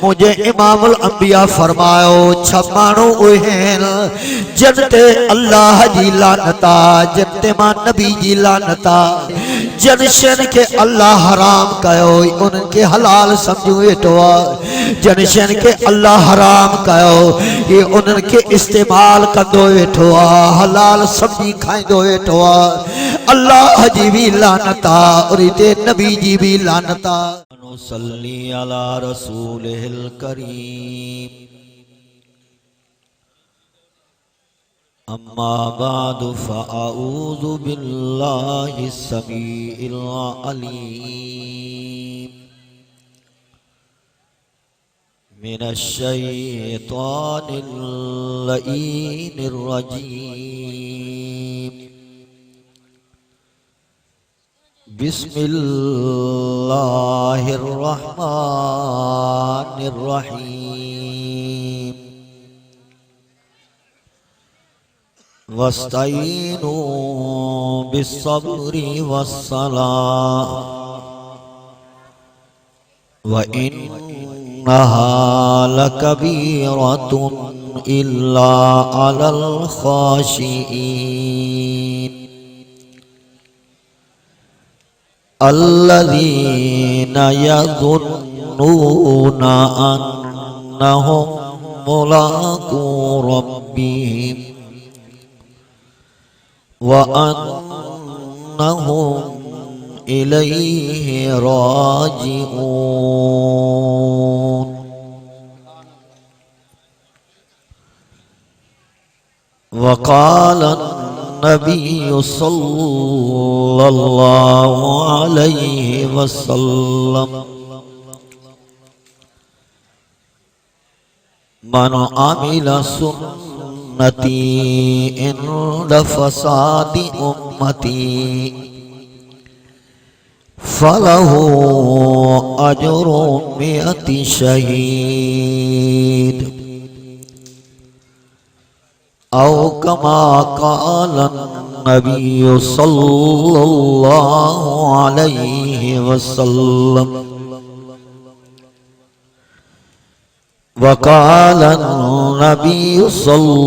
मुझे इमामुल अंबिया फरमायो छमाणो उहेन जनते अल्लाह जी लानता जनते मां नबी जी लानता जनशन के अल्लाह हराम कयो उनके हलाल समझो वेठो जनशन के अल्लाह हराम कयो ये उनके इस्तेमाल कंदो वेठो हलाल समझी खाइंदो वेठो अल्लाह जी भी लानता और ते नबी जी भी लानता। सल्ली अला रसूलिल करीम अम्मा बादु फ़अऊज़ु बिल्लाहि समीइल अलीम मिनश शैतानिर लईनिर रजीम बिस्मिल्लाहिर रहमानिर रहीम वस्तईनु बिस्सब्रि वस्सलाह व इन्नहा लकबीरतुन इल्ला अलल खाशिईन अल्लज़ीना यज़ुन्नूना अन्नहुम मुलाक़ू रब्बिहिम व अन्नहुम इलैहि राजिऊन। वक़ाल नबी सल्लल्लाहु अलैहि वसल्लम मन आमिल सुन्नती इंद फसादी उम्मती फलहु अजरु मिअति शहीद औ कमा क़ाल नबी सल्लल्लाहु अलैहि वसल्लम वक़ाल नबी सल्लल्लाहु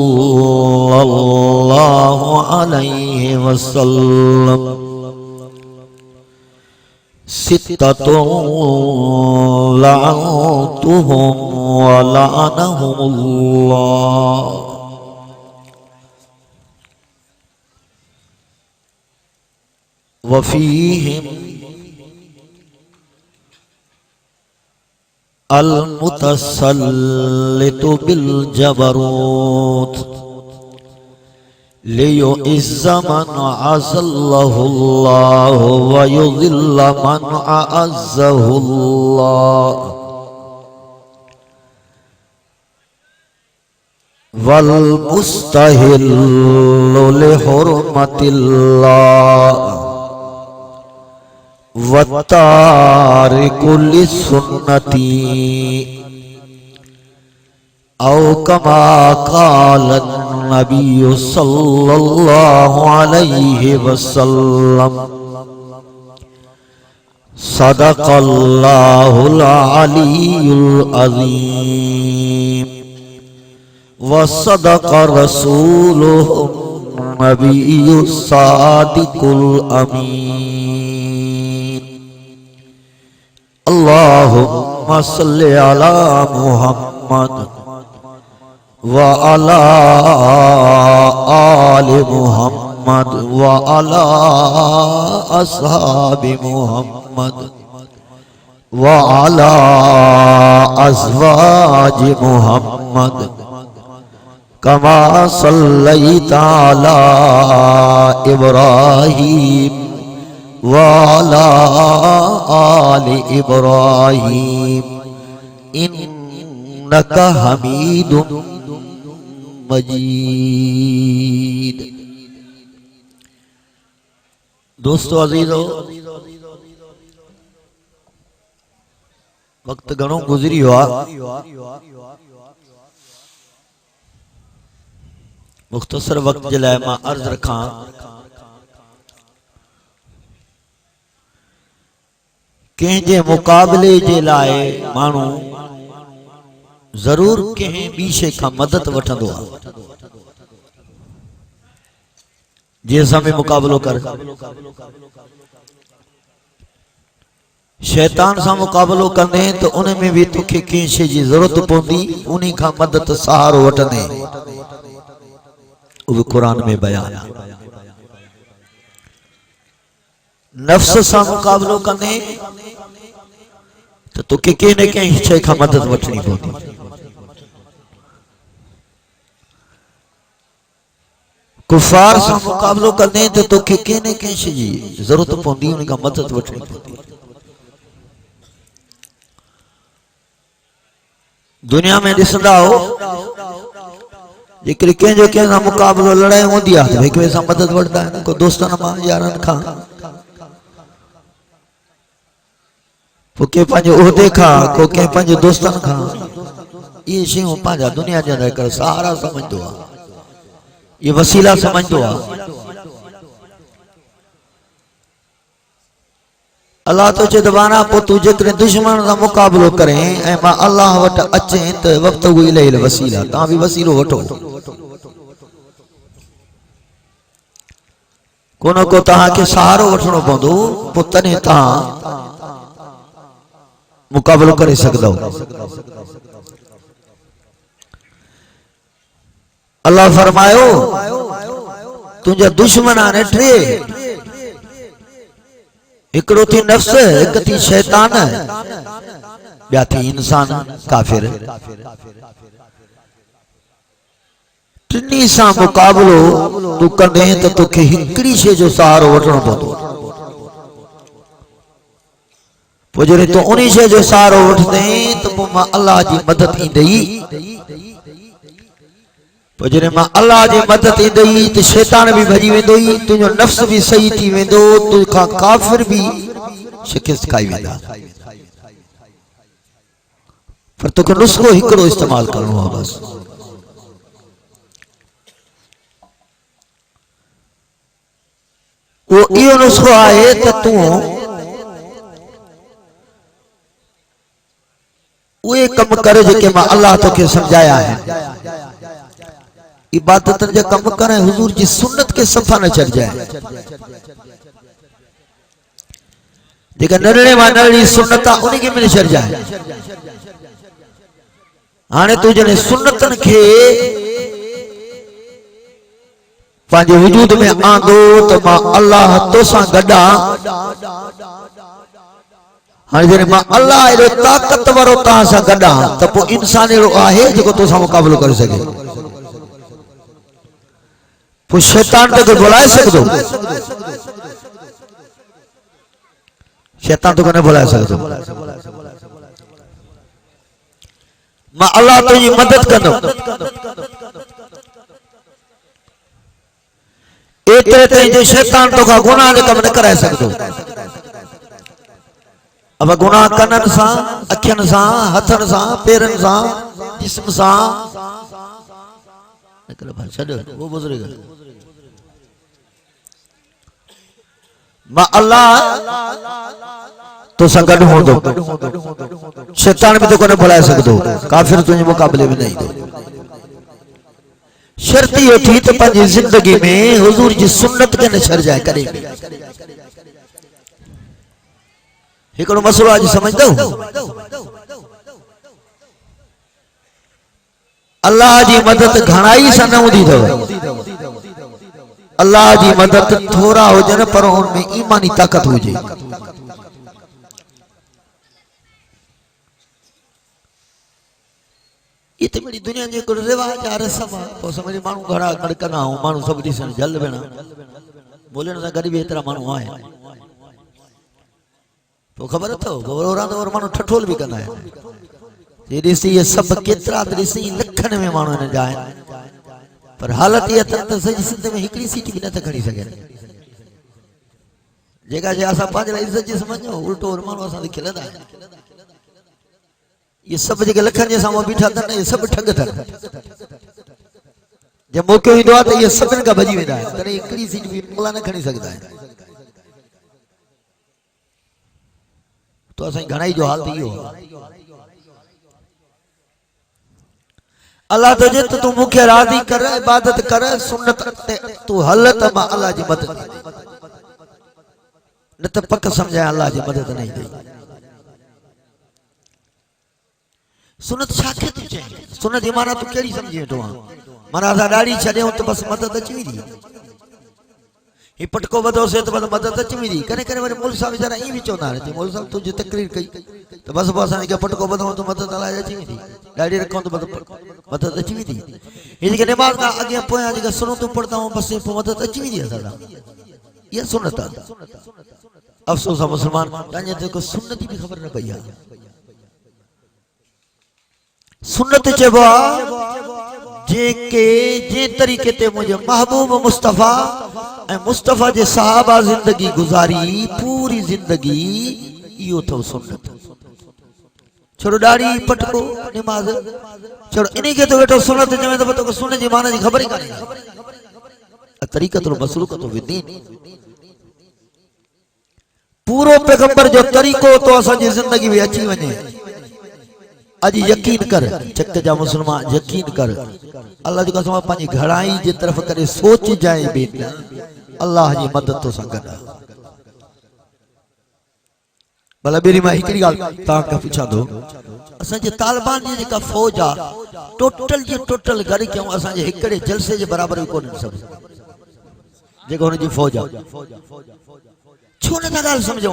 अलैहि वसल्लम सित्ततुन लअनतुहुम व लअनहुमुल्लाह वफ़ीहिम अल मुतसल्लितु बिल जबरूत लियुइज़्ज़ मन अज़्ज़हुल्लाह व युज़िल्ल मन अअज़्ज़हुल्लाह वल मुस्तहिल्लु लिहुर्मतिल्लाह वत्तारिकु लिस्सुन्नती औ कमा क़ाल नबी सल्लल्लाहु अलैहि वसल्लम सदक़ल्लाहुल अलीयुल अज़ीम व सदक़ रसूलुहु नबियुस सादिकुल अमीन। अल्लाहुम्मा सल्लि अला मुहम्मद व अला आलि मुहम्मद व अला अस्हाबि मुहम्मद व अला अज़वाजि मुहम्मद कमा सल्लैता अला इब्राहीम व अला आलि इब्राहीम इन्नका हमीदुम मजीद। दोस्तों अजीजों, वक्त घणो गुजरी हुआ, मुख्तसर वक्त जे लाइ मां अर्ज रखां कंहिंजे मुक़ाबले जे लाइ माण्हू जरूर कंहिं ॿी शइ खां मदद वठंदो आहे जीअं सां में मुक़ाबिलो कर। शैतान सां मुक़ाबिलो कंदे तो उन में भी तोखे कंहिं शइ जी ज़रूरत पवंदी, उन्हीं खां मदद सहारो वठंदे। उहो कुरान में बयान आहे। नफ्स सां मुक़ाबिलो कंदे तो तोखे कंहिं न कंहिं शइ खां मदद वठणी पवंदी। कुफार सां मुक़ाबिलो कंदे तो तोखे कंहिं न कंहिं शइ जी ज़रूरत पवंदी, उन खां मदद वठणी पवंदी। दुनिया में ॾिसंदा हो जेकॾहिं कंहिंजो कंहिं सां मुक़ाबिलो लड़ाई हूंदी आहे त हिक ॿिए सां मदद वठंदा आहिनि, को दोस्तनि मां यारनि खां, को कंहिं पंहिंजे उहिदे खां, को कंहिं पंहिंजे दोस्तनि खां। इहे शयूं पंहिंजा दुनिया जे अंदरि हिकिड़ा सहारा समझंदो आहे, ये वसीला समझदो आहे। अल्लाह तो चए दबाना पो तू जेकॾहिं दुश्मन सां मुक़ाबिलो करें ऐं मां अल्लाह वटि अचें त वक़्तु उहो इलाही वसीला, तव्हां बि वसीलो वठो। को न को तव्हांखे सहारो वठणो पवंदो, पोइ तॾहिं तव्हां मुक़ाबिलो करे सघंदव। अल्लाह फरमायो तुंहिंजा दुश्मन आहिनि टे, हिकिड़ो थी नफ्स, हिक थी शैतान, ॿिया थी इंसान काफिर। टिनी सां मुक़ाबिलो तूं कंदे त तोखे हिकिड़ी शइ जो सहारो वठणो पवंदो। पोइ जॾहिं तूं उन शइ जो सहारो वठंदे त पोइ मां अल्लाह जी मदद ईंदई। पोइ जॾहिं मां अल्लाह जी मदद ईंदई त शैतान बि भॼी वेंदो, तुंहिंजो नफ्स बि सही थी वेंदो, तोखां काफ़िर बि शिकस्त खाई वेंदा। पर तोखे नुस्ख़ो हिकिड़ो इस्तेमालु करणो आहे बस। वो इहो नुस्ख़ो आहे त तूं उहे कम कर जेके मां अल्लाह तोखे समझाया आहिनि। इबादतनि जा कम कर, हुजूर जी सुन्नत के सफ़ा न चढ़जाए। जेका नरणे मां नरणी सुन्नत आहे उन खे में न चढ़जाए। हाणे तूं जॾहिं सुन्नतनि खे पंहिंजे वजूद में आंदो त मां अल्लाह तोसां गॾु आहियां। हाँ जॾहिं मां अल्लाह एॾो ताक़तवर तव्हां सां गॾु आहियां त पोइ इंसान अहिड़ो आहे जेको तोसां मुक़ाबिलो करे सघे। पोइ शैतान तोखे भुलाए सघंदो? शैतान तोखे न भुलाए सघंदो। मां अल्लाह तुंहिंजी मदद कंदुमि। एतिरे ताईं जो शैतान तोखां गुनाह जो कम न कराए सघंदो। अब गुनाह कननि सां, अखियुनि सां, हथनि सां, पेरनि सां, जिस्म सां छॾ, वो बुज़ुर्ग मां अल्लाह तोसां गॾु हूंदो। शैतान बि तोखे न भुलाए सघंदो, काफ़िर तुंहिंजे मुक़ाबले में न ईंदो। शर्त इहो थी त पंहिंजी ज़िंदगी में हुजूर जी सुन्नत खे न छॾजाए कॾहिं बि। हिकिड़ो मसलो अॼु समझंदो, अल्लाह जी मदद घणाई सां न हूंदी अथव। अल्लाह जी मदद थोड़ा हुजनि पर उनमें ईमानी ताक़त हुजे। ये तो मेरी दुनिया जो कोई रिवाज आ, रस्म आ। पोइ समझ माण्हू घणा गॾु कंदा आहियूं, माण्हू सभु ॾिसण जल भेण बोलण सां गॾु बि एतिरा माण्हू आहिनि। पोइ ख़बर अथव ओरा त ओर माण्हू ठठोल बि कंदा आहिनि। ये ॾिसी ये सभु केतिरा त ॾिसी लखनि में माण्हू हिन जा आहिनि, पर हालत इहा त सॼी सिंध में हिकिड़ी सीट बि नथा खणी सघनि। जेका शइ असां पंहिंजे लाइ इज़त जी सम्झूं, उल्टो माण्हू असां ते खिलंदा आहिनि। ये सभु जेके लखनि जे साम्हूं बीठा अथनि, ये सभु ठग अथनि। जब मौक़ो ईंदो आहे त इहे सभिनि खां भॼी वेंदा आहिनि, तॾहिं हिकिड़ी सीट बि मोला न खणी सघंदा आहिनि। तो असांजी घणाई जो हाल थी वियो। अल्लाह तो जे तू मुखे राज़ी कर इबादत कर सुन्नत ते तू हल त मां अल्लाह जी मदद न त पक समझाए अल्लाह जी मदद नहीं दे। सुन्नत छाखे तू चे सुन्नत जी माना तू केड़ी समझी वेठो माना असा दाढ़ी छड़ियो तो बस मदद अची वेंदी ही पटको बदो से तो बस मदद अची वेंदी करे करे वरी मौलवी साहब जरा ई भी चोंदा रहे मौलवी साहब तुझे तकरीर कई तो बस बस के पटको बदो तो मदद अल्लाह अची वेंदी दाढ़ी रखो तो मदद अची वेंदी ये के नमाज का आगे पोया जे सुन्नत पढ़ता हूं बस मदद अची वेंदी असा ये सुन्नत अफसोस मुसलमान ताने ते को सुन्नत भी खबर न पई सुन्नत चेबो जेके जे तरीके ते मुझे महबूब मुस्तफा ए मुस्तफा जे सहाबा जिंदगी गुजारी पूरी जिंदगी इयो तो सुन्नत छोड़ो दाढ़ी पटको नमाज छोड़ो इन्हीं के तो बेटो सुन्नत जमे तो को सुन्नत जी माना जी खबर ही काने तरीक़तुल मसलूक तो विदीन पूरो पैगंबर जो तरीको तो असा जी जिंदगी में अची वने आज यकीन कर चक जा मुसलमान यकीन कर अल्लाह जी कसम पानी घड़ाई जे तरफ करे सोच जाए बेटा अल्लाह जी मदद तो संगत भला बेरी मां हिकड़ी गाल ता का पूछा दो असा जे तालिबान जी का फौज आ टोटल जी टोटल घर क्यों असा जे हिकड़े जलसे जे बराबर कोन सब जेको उन जी फौज आ छो न था गाल समझो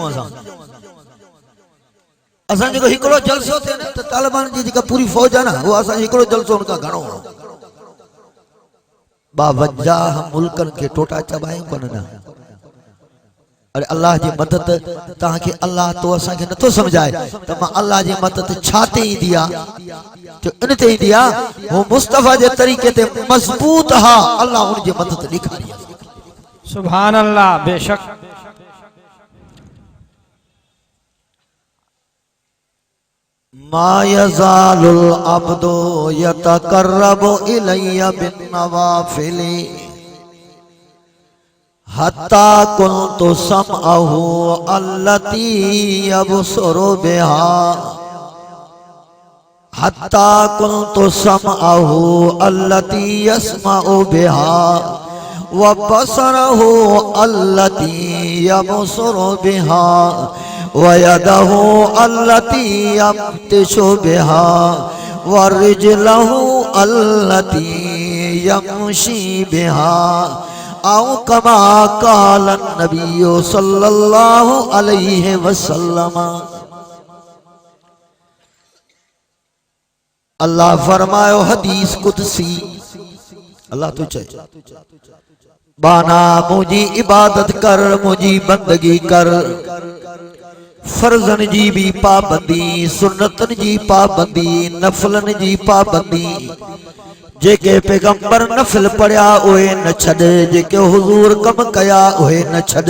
असा जो हिकड़ो जलसो थे न तो तालिबान जी जेका पूरी फौज है ना वो असा हिकड़ो जलसो उनका घणो 52 मुल्कन के टोटा चबाए कोन ना अरे अल्लाह जी मदद ता के अल्लाह तो असा के न तो समझाए त मां अल्लाह जी मदद छाते ही दिया तो इन ते ही दिया वो मुस्तफा जे तरीके ते मजबूत हा अल्लाह उन जी मदद दिखाई सुभान अल्लाह बेशक मा यज़ालुल अब्दु यतकर्रबु इलैया बिन्नवाफिल हत्ता कुन्तु समअहु अल्लती यबसुरु बिहा हत्ता कुन्तु समअहु अल्लती यस्मअु बिहा व बसरहु अल्लती यबसुरु बिहा वयदहु अल्लती यब्तिशु बिहा वरिजलहु अल्लती यमशी बिहा औ कमा काल नबी सल्लल्लाहु अलैहि वसल्लम अल्लाह फरमायो हदीस कुदसी अल्लाह तो चाहे बाना मुझी इबादत कर मुझी बंदगी कर फर्जन जी भी पाबंदी सुन्नतन जी पाबंदी नफलन जी पाबंदी जेके पैगंबर नफल पढ़या ओए न छड़ जेके हुजूर कम कया ओए न छड़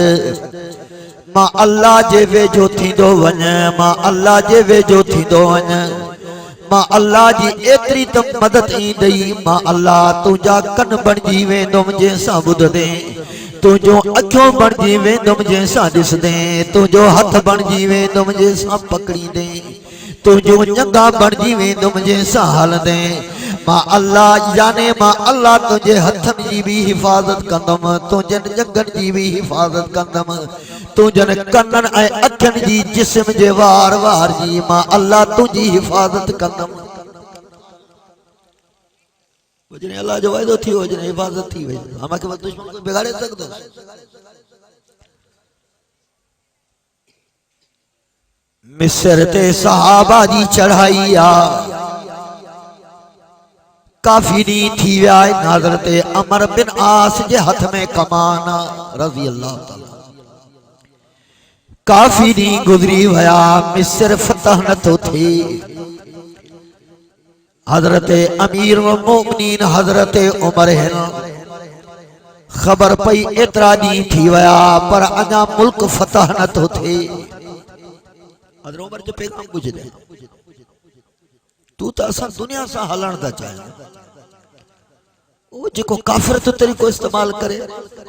मां अल्लाह जे वेझो थींदो वञ मां अल्लाह जे वेझो थींदो वञ मां अल्लाह जी एतरी त मदद ईंदई मां अल्लाह तुंहिंजा कन बणजी वेंदुम जंहिंसां ॿुधदे तुझो अखियों बणजी वेंदुम जंहिंसां ॾिसदे तुझो हथ बणजी वेंदुम जंहिंसां पकड़ींदे तुझो जंगा बणजी वेंदुम जंहिंसां हलंदे मां अल्लाह जाने मां अल्लाह तुझे हथन जी भी हिफाजत कंदम तुझन जंगन जी भी हिफाजत कंदम तुझन कनन ऐं अखियन जी जिस्म जे वार वार जी मां अल्लाह तुझी हिफाजत कंदम वजने अल्लाह जो वायदो थी वजने हिफाजत थी वई हमा के दुश्मन को बिगाड़े सकदो मिस्र ते सहाबा जी चढ़ाई आ काफी दी थी विया हज़रत अमर बिन आस जे हथ में कमान रज़ी अल्लाह ताला काफी दी गुजरी वया मिस्र फतह न तो थी हजरत अमीर व मोमिनीन हजरत उमर हैं खबर पई एतरा दी थी वया पर अना मुल्क फतह न तो थे हजरत उमर जो पैगाम बुझदे तू तो असा दुनिया सा हलण दा चाहे वो जेको काफिर तो तरीको इस्तेमाल करे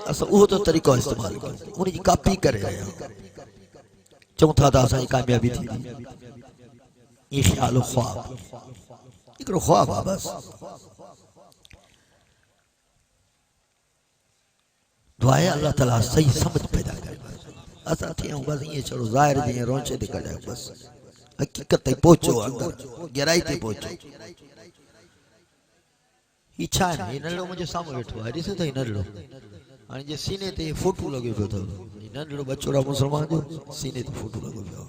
असा वो तो तरीको इस्तेमाल करे उन जी कॉपी करे चौथा दा असा कामयाबी थी ये ख्याल ख्वाब हिकिड़ो ख्वाब आहे बस। दुआ आहे अल्लाह ताला सही समझ पैदा करे। असां थियूं बस ईअं छड़ो ज़ाहिर जीअं रोचे ते कढायो बस, हकीकत ते पहुचो, अंदर गहराई ते पहुचो। ही छा आहे? ही नंढड़ो मुंहिंजे साम्हूं वेठो आहे, ॾिसो त ही नंढड़ो हाणे जे सीने ते फोटू लॻो पियो अथव। नंढड़ो बचोड़ा मुसलमान जो सीने ते फोटू लॻो पियो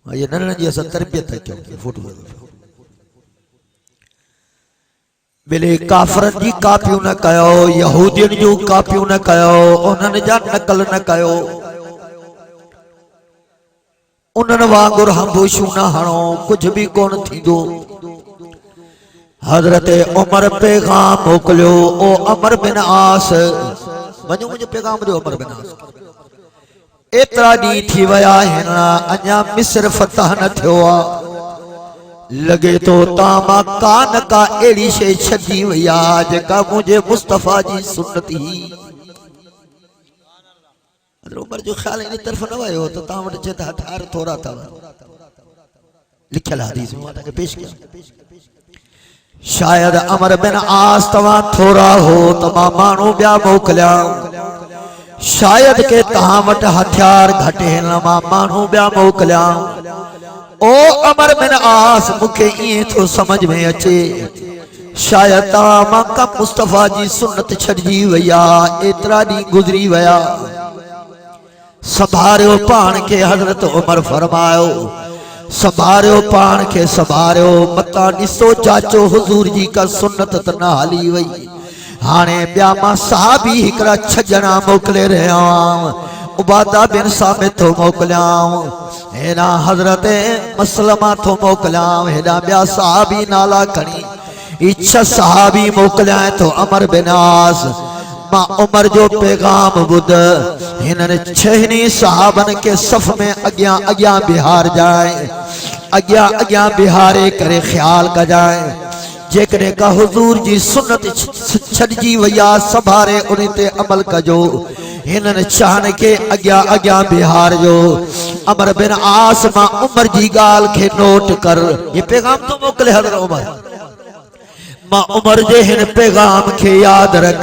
आहे। ये नंढड़नि जी असां तरबियत कयूं, फोटू लॻो पियो। बिले काफ़रनि जी कापियूं न कयो, यहूदियुनि जूं कापियूं न कयो, उन्हनि जा नकल न कयो, उन्हनि वांगुरु हंबूशूं न हणो, कुछ भी कोन थींदो। हज़रत उमर पैगाम मोकिलियो, ओ अमर बिन आस, वञो मुंहिंजो पैगाम ॾियो अमर बिन आस। एतिरा ॾींहं थी विया आहिनि, अञा मिस्र फतह न थियो आहे। लगे तो तामा का न का अहिड़ी शइ छॾी वई आहे जेका मुंहिंजे मुस्तफ़ा जी सुन्नत ही। उमर जो ख्याल इन तरफ़ न वियो त तव्हां वटि चए त हथियार थोरा अथव। लिखियल हदीस में मां तव्हांखे पेश कयां, शायद अमर बिन आस तव्हां थोरा हो त मां माण्हू ॿिया मोकिलियां, शायद के तव्हां वटि हथियार घटि आहिनि मां माण्हू ॿिया मोकिलियां। ओ अमर बिन आस, मूंखे ईअं थो समझ में अचे शायद तव्हां मां का मुस्तफ़ा जी सुन्नत छॾिजी वई आहे। एतिरा ॾींहं गुज़री विया, संभारियो पाण खे। हज़रत उमर फरमायो, संभारियो पाण खे, संभारियो मता ॾिसो जाचो हुजूर जी का सुन्नत त न हली वई। हाणे ॿिया मां सहाबी हिकिड़ा 6 ॼणा मोकिले रहिया आहियां। उबादा बिन सामित थो मोकिलियां, हेॾा हज़रत मसलमा थो मोकिलियां, हेॾा ॿिया सहाबी नाला खणी ही 6 सहाबी मोकिलियां थो अमर बिन आस। मां उमर जो पैगाम ॿुध, हिननि 6 सहाबनि के सफ़ में अॻियां अॻियां बिहार जाए, अॻियां अॻियां बिहारे करे ख्याल कजाए। जेकॾहिं का हुजूर जी सुन्नत छॾिजी वई आहे, संभारे उन ते अमल कजो। हिननि 6 के अॻियां अॻियां बिहार जो। अमर बिन आस मां उमर जी ॻाल्हि खे नोट कर। ये पैगाम तो मोकिले हज़रत उमर, मां उमर जे हिन पैगाम खे यादि रख।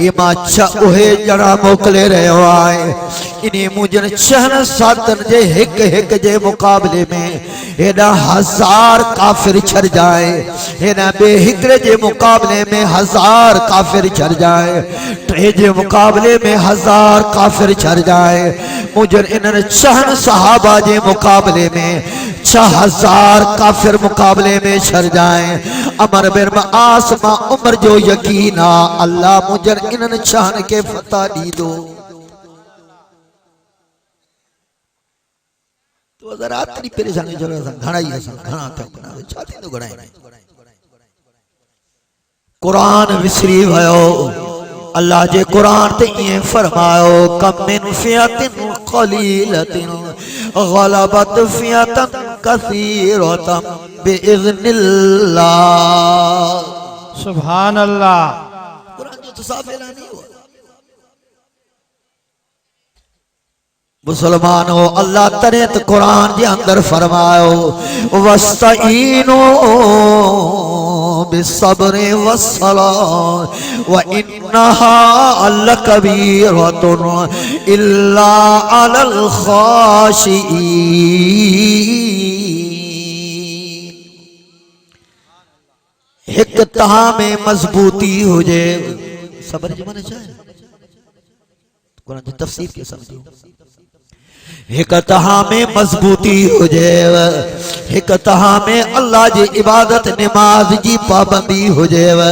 ये मां 6 उहे ॼणा मोकिले रहियो आहियां। इन मुंहिंजनि 6 साथनि जे हिक हिक जे मुक़ाबले में हेॾा 1000 काफ़िर छॾिजाए, हेॾा ॿिए हिकिड़े जे मुक़ाबले में 1000 काफ़िर छॾिजाए, 3 जे मुक़ाबले में 1000 काफ़िर छॾिजाए। मुंहिंजनि इन्हनि 6 सहाबा जे मुक़ाबले में 6000 काफ़िर मुक़ाबले में छॾिजाए। अमर बिन आस मां उमर जो यकीन आहे अल्लाह मुंहिंजनि इन्हनि 6 खे फतह ॾींदो। तो ज़रा आख़िरी परेशानी जो घणा ई असां घणा था छा थींदो घणा ई क़ुरान विसरी वियो। अल्लाह जे क़ुरान ते ईअं फरमायो, कम मिन फियतिन क़लीलतिन ग़लबत फियतन कसीरतन बिइज़्निल्लाह। सुभान अल्लाह। क़ुरान जो तो साफ ऐलान ही हुआ। मुसलमानो अल्लाह तने तो कुरान के अंदर फरमायो, वस्तईनो बिस्सब्रि वस्सलाह व इन्नहा लकबीरतुन इल्ला अलल खाशिईन। एक तहा में मजबूती हो जाए, सब्र जो माने चाहे कुरान की तफसीर के समझो। एक तहा में मजबूती हो जाए, एक तहा में अल्लाह जी इबादत नमाज की पाबंदी हो जाए,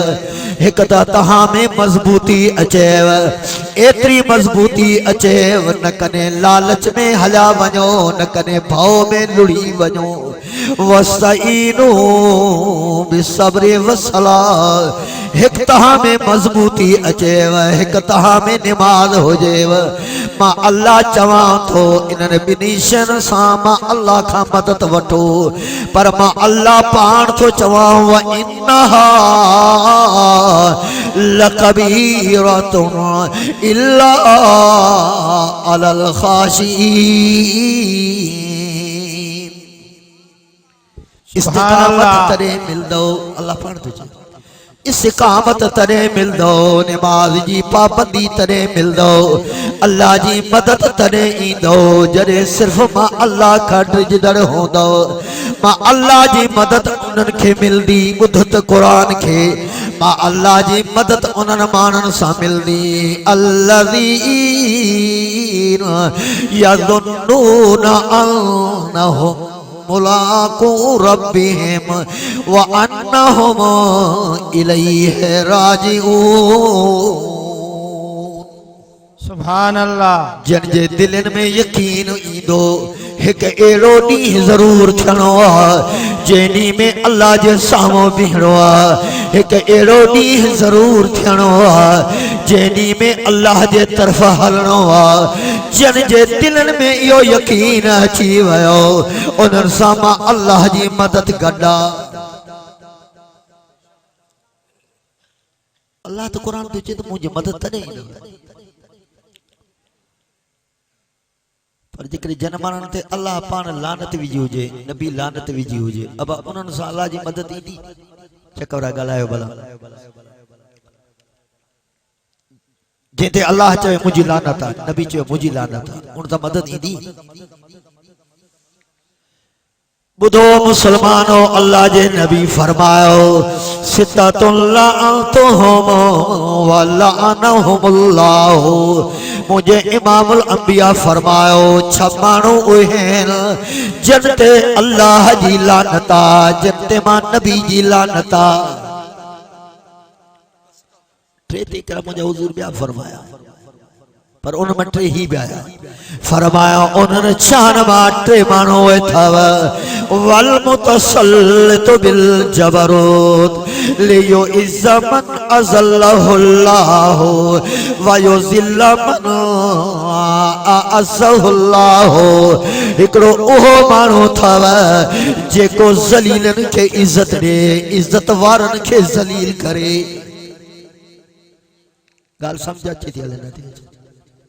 एक तहा में मजबूती अचेव। एतरी मजबूती अचेव न कने लालच में हला वञो, न कने भाव में लुड़ी वञो। वस्तईनो बिस्सब्रि वस्सलाह, एक तहा में मजबूती अचेव, एक तहा में नमाज हो जाएव। मां अल्लाह चवां तो इन्हनि ॿिन्ही शयुनि सां मां अल्लाह खां मदद वठो, पर मां अल्लाह पाण तो चवां व इन्नहा लकबीरतुन इल्ला अलल खाशिईन। इस्तिकामत तरे मिलदो अल्लाह पढ़ तुझे इस्तिकामत तरे मिलदो नमाज जी पाबंदी तरे मिलदो अल्लाह जी मदद तरे ईंदो जरे सिर्फ मां अल्लाह का डिजदड़ होंदो मां अल्लाह जी मदद उन्हनि खे मिलदी ॿुधत क़ुरान खे मां अल्लाह जी मदद उन्हनि माण्हुनि सां मिलदी अल्लज़ीन यज़ुन्नूना अन्नहुम मुलाक़ू रब्बिहिम व अन्नहुम इलैहि राजिऊन। सुभान अल्लाह। जन जे दिलनि में यकीन ईंदो हिकु अहिड़ो ॾींहुं ज़रूर थियणो आहे जंहिं ॾींहुं में अल्लाह जे साम्हूं बीहणो आहे हिकु अहिड़ो ॾींहुं ज़रूर थियणो आहे जंहिं ॾींहुं में अल्लाह जे तरफ़ हलणो आहे जन जे दिलनि में इहो यकीन अची वियो उन्हनि सां मां अल्लाह जी मदद गॾा। अल्लाह त क़ुरान में चए थो मुंहिंजी मदद तॾहिं ईंदी पर जेकॾहिं जन माण्हुनि ते अल्लाह पाण लानत विझी हुजे नबी लानत विझी हुजे अब उन्हनि सां अल्लाह जी मदद ईंदी चकरा ॻाल्हायो भला जंहिं ते अल्लाह चयो मुंहिंजी लानत आहे नबी चयो मुंहिंजी लानत आहे उन सां मदद ईंदी। बुधो मुसलमानो अल्लाह जे नबी फरमायो सित्ततुन लअनतुहुम व लअनहुमुल्लाह मुझे इमामुल अंबिया फरमायो छह माण्हू उहे आहिनि जिन ते अल्लाह जी लानत आहे जिन ते मां नबी जी लानत आहे। टे ते कर मुंहिंजा हुज़ूर ॿिया फरमाया पर उन में टे ही आया फरमाया उन्हनि चार मां टे माण्हू अथव वल मुतसल्लितु बिल जबरूत लियो इज़्ज़मन अज़ल्लहुल्लाह व युज़िल्ल मन अअज़्ज़हुल्लाह हिकिड़ो उहो माण्हू अथव जेको ज़लीलनि खे इज़्ज़त ॾे इज़्ज़त वारनि खे ज़लील करे। ॻाल्हि सम्झ अचे थी हले नथी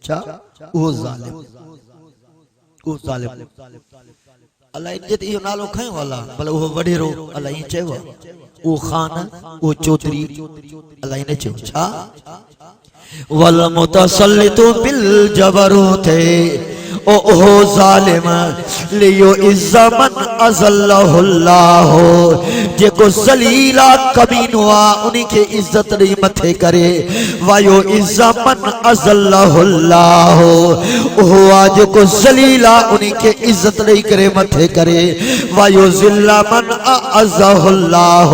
छा उहो ज़ालिम अल्लाह इज्जत इहो नालो खयो अल्लाह भला उहो वॾेरो अल्लाह ईअं चयो उहो ख़ान उहो चौधरी अल्लाह ईअं चयो छा वल मुतसल्लितु बिल जबरूत ओ ज़ालिम लियो इज़्ज़मन अज़ल्लहुल्लाह जेको ज़लीला कमीनो आहे उन्हीं खे इज़्ज़त ॾेई मथे करे वायो इज़्ज़मन अज़ल्लहुल्लाह उहो आहे जेको ज़लीला उन्हीं खे इज़्ज़त ॾेई करे मथे करे वायो ज़िल्ला मन अअज़्ज़हुल्लाह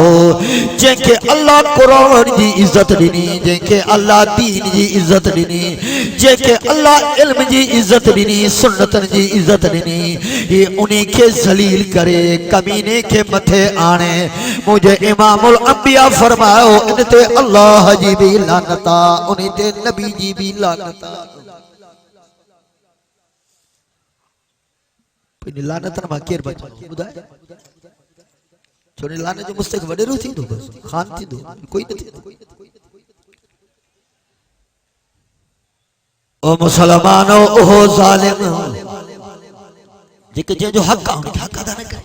जंहिंखे अल्लाह क़ुरान जी इज़्ज़त ॾिनी जंहिंखे अल्लाह दीन जी इज़्ज़त ॾिनी जंहिंखे अल्लाह इल्म जी इज़्ज़त ॾिनी सुन्नतन जी इज़्ज़त ॾिनी ये उन्हीं के ज़लील करे कमीने के मथे आने मुझे इमामुल अंबिया फरमायो इन ते अल्लाह जी भी लानता उन ते नबी जी भी लानता। पहिरीं लानतनि मां केरु बचे ॿुधाए छो लानत जो मुस्तक़ वॾेरो थींदो बस ख़ान थींदो कोई न थींदो। ओ मुसलमानो ओहो ज़ालिम जेके जंहिंजो हक़ आहे उनखे हक़ अदा न करे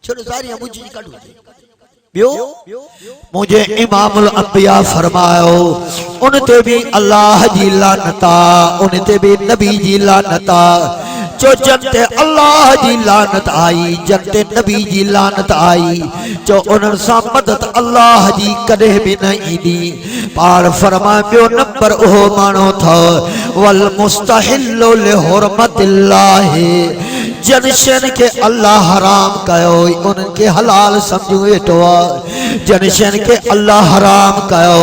छोड़ो सारी मुंहिंजी कढो ॿियो मुंहिंजे इमामुल अंबिया फरमायो उन ते बि अल्लाह जी लानत आहे उन ते बि नबी जी लानत आहे चो जन ते अल्लाह जी लानत आई जन ते नबी जी लानत आई चो उन्हनि सां मदद अल्लाह जी कॾहिं बि न ईंदी। पाण फरमाए ॿियो नंबर उहो माण्हू अथव वल मुस्तहिल्लु लिहुरमतिल्लाह जन शयुनि खे अल्लाह हराम कयो उन्हनि खे हलाल सम्झी वेठो आहे जन शयुनि खे अल्लाह हराम कयो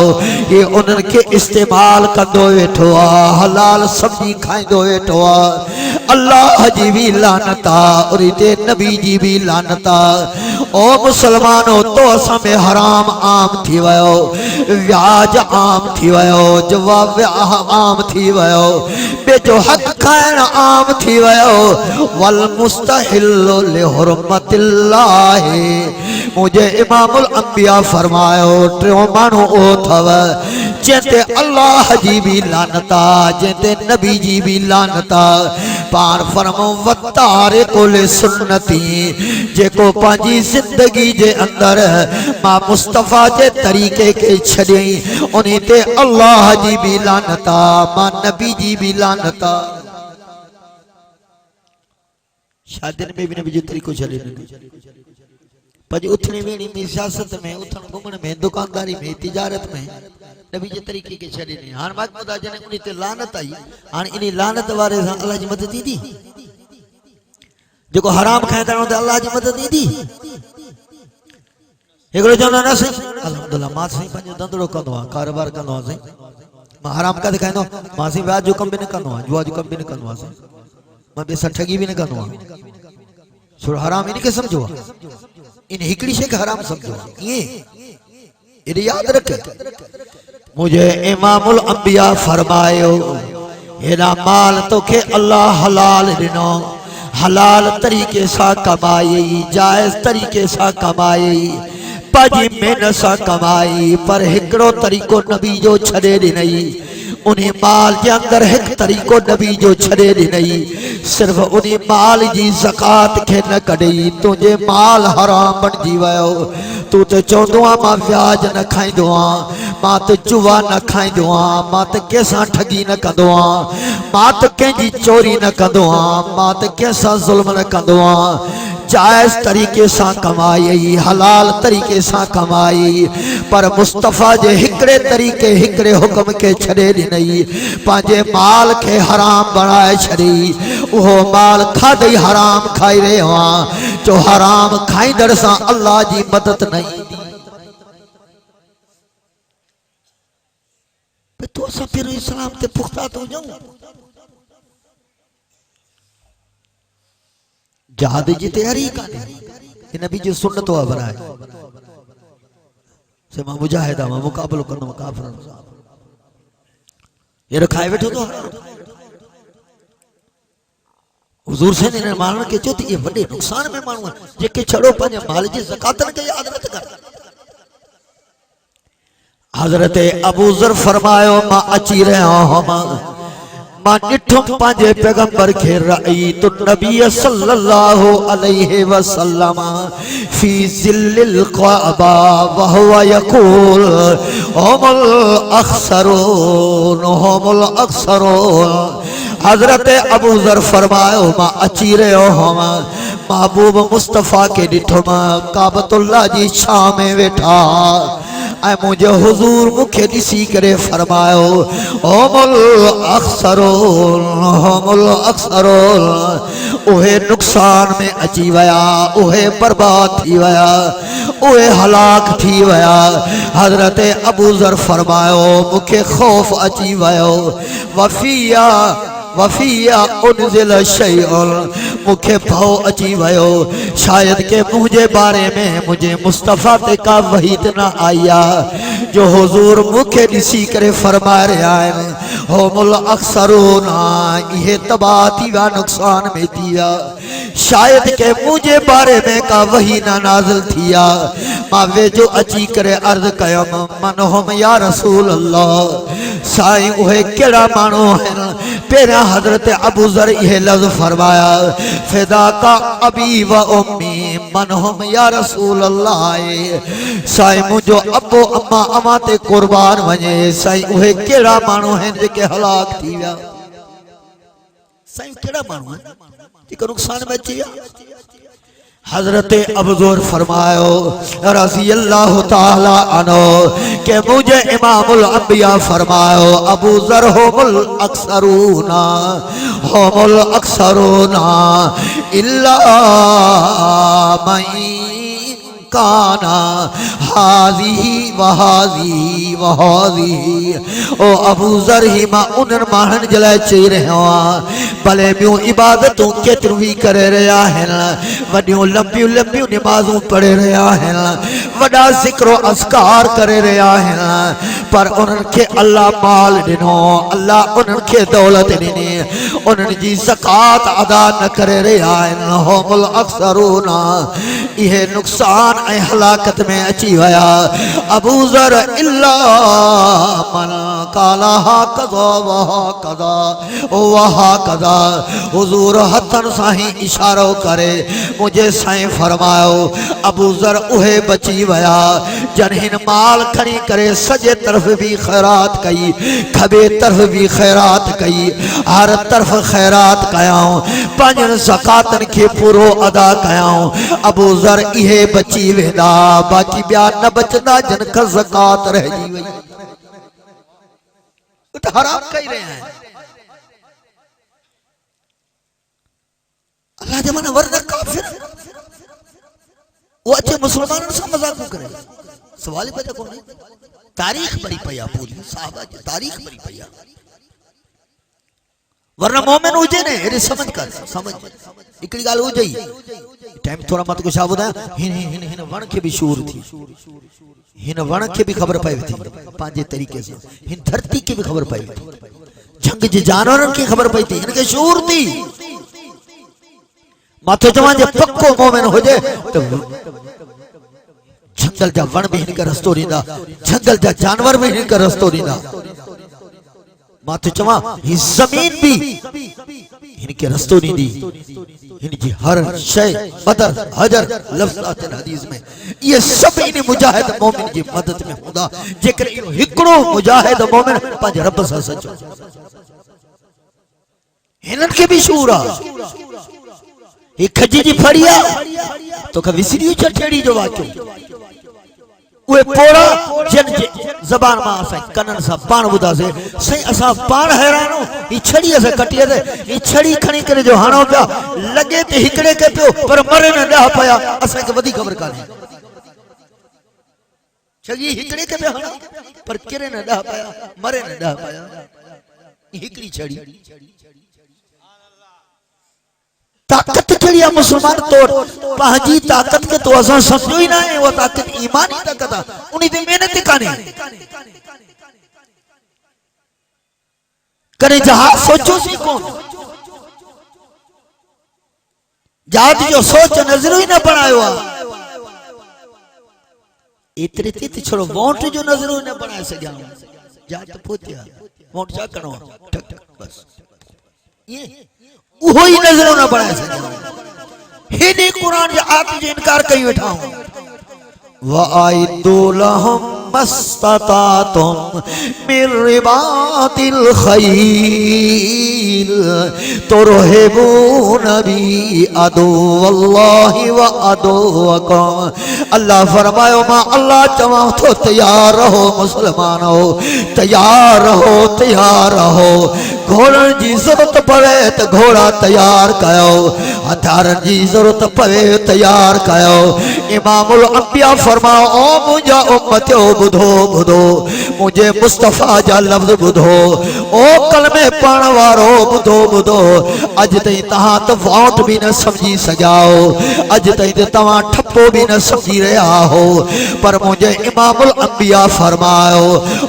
ये उन्हनि खे इस्तेमाल कंदो वेठो आहे हलाल सम्झी खाईंदो वेठो आहे अल्लाह जी भी लानत आहे और ते नबी जी भी लानत आहे। ओ मुसलमानो तो असां में हराम आम थी वियो व्याज आम थी वियो जवाब आम थी वियो बेजो हक़ खाइण आम थी वियो वल मुस्तहिल्लु लिहुरमतिल्लाह मुझे इमामुल अंबिया फरमायो टियों माण्हू ओ अथव जंहिं ते अल्लाह जी भी लानत आहे जंहिं ते नबी जी भी लानत आहे पान फरमो वतारे कोले सुन्नती जेको पांजी जिंदगी जे अंदर मां मुस्तफा जे तरीके के छॾियई उन्हीं ते अल्लाह जी भी लानता मां नबी जी भी लानता शादियुनि में भी नबी जो तरीको छॾे पंहिंजे उथणी वेहणी में सियासत में उथण घुमण में दुकानदारी में तिजारत में नबी जे तरीके के छॾे ॾिनी हाणे मां ॿुधा जॾहिं उन ते लानत आई हाणे इन लानत वारे सां अल्लाह जी मदद ईंदी जेको हराम खाईंदा आहियूं त अल्लाह जी मदद ईंदी हिकिड़ो चवंदो न साईं अल्हम्दुलिल्लाह मां साईं पंहिंजो धंधड़ो कंदो आहियां कारोबार कंदो आहियां साईं मां हराम काथे खाईंदो मां साईं व्याज जो कम भी न कंदो आहियां जुआ जो कम भी न कंदो आहियां साईं मां ॿिए सां ठगी भी न कंदो आहियां छो हराम इन खे सम्झो इन हिकिड़ी शइ खे हराम सम्झो ईअं इहे यादि रख मुझे इमामुल अंबिया फरमायो हेरा माल तोखे अल्लाह हलाल ॾिनो हलाल तरीके सां कमाई जायज़ तरीके सां कमाई पंहिंजी महिनत सां कमाई पर हिकिड़ो तरीक़ो नबी जो छॾे ॾिनई उन माल के अंदर एक तरीको नबी जो छड़े ॾिनई सिर्फ उन माल जी ज़कात के न कढई तुझे माल हराम बणजी वियो तू तो चवंदो आ मां व्याज न खाईंदो आ मां तो जुआ न खाईंदो आ मां तो कंहिंसां ठगी न कंदो आ मां तो कंहिंजी चोरी न कंदो आ मां तो कंहिंसां ज़ुल्म न कंदो आ जायज़ तरीके सां कमाई हलाल तरीके सां कमाई पर मुस्तफ़ा जे हिकड़े तरीके हिकड़े हुक्म के छड़े ॾिनई पंहिंजे माल के हराम बनाए छॾी उहो माल खाधई हराम खाई रहियो आ जो हराम खाईंदड़ सां अल्लाह जी मदद न ईंदी तो असां पहिरियों इस्लाम ते पुख्ता थो हुजऊं जहाद जी तैयारी कान्हे नबी जो सुन्नत हुआ बनाए से मां मुजाहिद मां मुकाबलो कंदो काफिरन सां ये रखाए बैठो तो हुजूर से ने मानन के चो ये बड़े नुकसान में मानू जेके छड़ो पंज माल जी ज़कातन के याद न कर हजरत अबू ज़र फरमायो मां अची रहा हूं मां ॾिठुम पंहिंजे पैगंबर खे रई तो नबी सल्लल्लाहु अलैहि वसल्लम फी ज़िल्लिल क़अबा व हुवा यक़ूल हुमुल अक्सरून हजरत अबू ज़र फरमायो मां अची रहियो हुअमि महबूब मुस्तफ़ा के ॾिठुम काबतुल्लाह जी छांव में वेठा ऐं मुझे हुजूर मुखे ॾिसी करे फरमायो हुमुल अक्सरून उहे नुक़सान में अची विया उहे बर्बाद थी विया उहे हलाक थी विया हज़रत अबू ज़र फरमायो मुखे खौफ अची वियो वफिया उनज़िल शैउन मुखे भव अची वियो शायद के मुझे बारे में मुझे मुस्तफ़ा ते का वही न आई जो हुजूर मुखे ॾिसी करे फरमाए रहिया आहिनि हुमुल अक्सरून इहे तबाह थी विया नुक़सान में थी विया शायद के मुझे बारे में का वही न नाज़िल थी मां वेझो अची करे अर्ज़ कयमि मन हुम या रसूल अल्लाह साईं उहे कहिड़ा माण्हू आहिनि पहिरियां हज़रत अबू ज़र इहे लफ़्ज़ फरमाया फ़िदा का अबी व उम्मी मन हुम या रसूल अल्लाह साईं मुंहिंजो अबो अम्मा अमा ते क़ुर्बान वञे साईं उहे कहिड़ा माण्हू आहिनि जेके हलाक थी विया साईं कहिड़ा माण्हू आहिनि जेके नुक़सान में अची विया हजरत अबू ज़र फरमायो रज़ी अल्लाह ताला अन्हु के मुझे इमामुल अंबिया फरमायो अबू ज़र हुमुल अक्सरून इल्ला मई काना हाज़ी वहाज़ी ओ अबू ज़र ही मां उन्हनि माण्हुनि जे लाइ चई रहियो आहियां भले ॿियूं इबादतूं केतिरियूं ई करे रहिया आहिनि वॾियूं लंबियूं निमाज़ूं पढ़े रहिया आहिनि वडा जिक्रो अस्कार करे रहा है पर उनके अल्लाह माल दिनो अल्लाह उनके दौलत दिनी उन जी ज़कात अदा न करे रहा है होमुल अक्सरूना ये नुकसान ए हलाकत में अची वया अबू ज़र इल्ला मन काला कदा वहा कदा वहा कदा हुजूर हथन साही इशारो करे मुझे साईं फरमायो अबू ज़र उहे बची वया जन हिन माल खणी करे सजे तरफ भी खैरात कई खबे तरफ भी खैरात कई हर तरफ खैरात कयाऊं पंजन ज़कातन के पूरो अदा कयाऊं अबू ज़र इहे बची वेंदा बाकी ॿिया न बचंदा जिन खां ज़कात रहिजी वई तो हराम कई रहे हैं अल्लाह जमाना वरना काफिर वो अच्छे मुसलमानों से मजाक करे सवाल ही पैदा कोने तारीख बड़ी पया पूरी साहबा की तारीख बड़ी पया वरना मोमिन हुजे ने एरे समझ कर समझ इकड़ी गाल हो जाई टाइम थोड़ा मत कुछ आबुदा हिन हिन हिन वण के भी शूर थी हिन वण के भी खबर पई थी पांजे तरीके से हिन धरती की भी खबर पई थी जंग जे जानवरन की खबर पई थी इनके शूर थी माथे जमा जे पक्को मोमिन होजे तो जंगल जा वण भी हिन के रस्तो रींदा जंगल जा जानवर भी हिन के रस्तो रींदा माथे चवा ही जमीन भी इनके रस्तो नहीं दी इनकी हर शय बदर हजर लफ्ज़ आते हदीस में ये सब इन मुजाहिद मोमिन की मदद में खुदा जेकर इन हिकड़ो मुजाहिद मोमिन पंज रब सा सचो हिनन के भी शूरा ये खजी जी फड़िया तो का विसरियो चटेड़ी जो वाक्यो वे पोड़ा जन जबान में असा कनन सा पान बुधा से सही असा पान हैरानो ई छड़ी से कटिए से ई छड़ी खणी करे जो हाणो पिया लगे ते हिकड़े के पियो पर मरे न ॾह पया असा के वधी खबर काने छगी हिकड़े के पिया हाणो पर किरे न ॾह पया मरे न ॾह पया हिकड़ी छड़ी ताकत करिया मुसलमान तोड़ पाजी ताकत के तो असा समझो ही ना है वो ताकत ईमानी ताकत उन्हीं दे मेहनत काने करे जहाज सोचो सी कौन जहाज जो सोच नजर ही ना बनायो इतरे ते छोड़ो वोट जो नजर ही ना बना सकिया जहाज तो पहुंचा वोट जा करो ठक ठक बस ये वही नजरों ना बनाए सके ही नहीं कुरान या आप जो इनकार कहीं बैठा हूँ वआइदु लहुम मस्ततातुम मिन रिबातिल खैल तुरहिबून बि अदुव्वल्लाहि व अदुव्वकुम अल्लाह फरमायो मां अल्लाह चवा तो तैयार रहो मुसलमानो तैयार रहो घोड़न जी जरूरत पवे तो घोड़ा तैयार कयो हथियारन जी जरूरत पवे तैयार कयो इमामुल अंबिया फरमाओ ओ मुझा उम्मतियो बुधो बुधो मुझे मुस्तफा जा लफ्ज बुधो ओ कलमे पढ़ वारो बुधो बुधो अज तई तहां तो वोट भी न समझी सजाओ अज तई ते तवा ठप्पो भी न समझी रहा हो पर मुझे इमामुल अंबिया फरमायो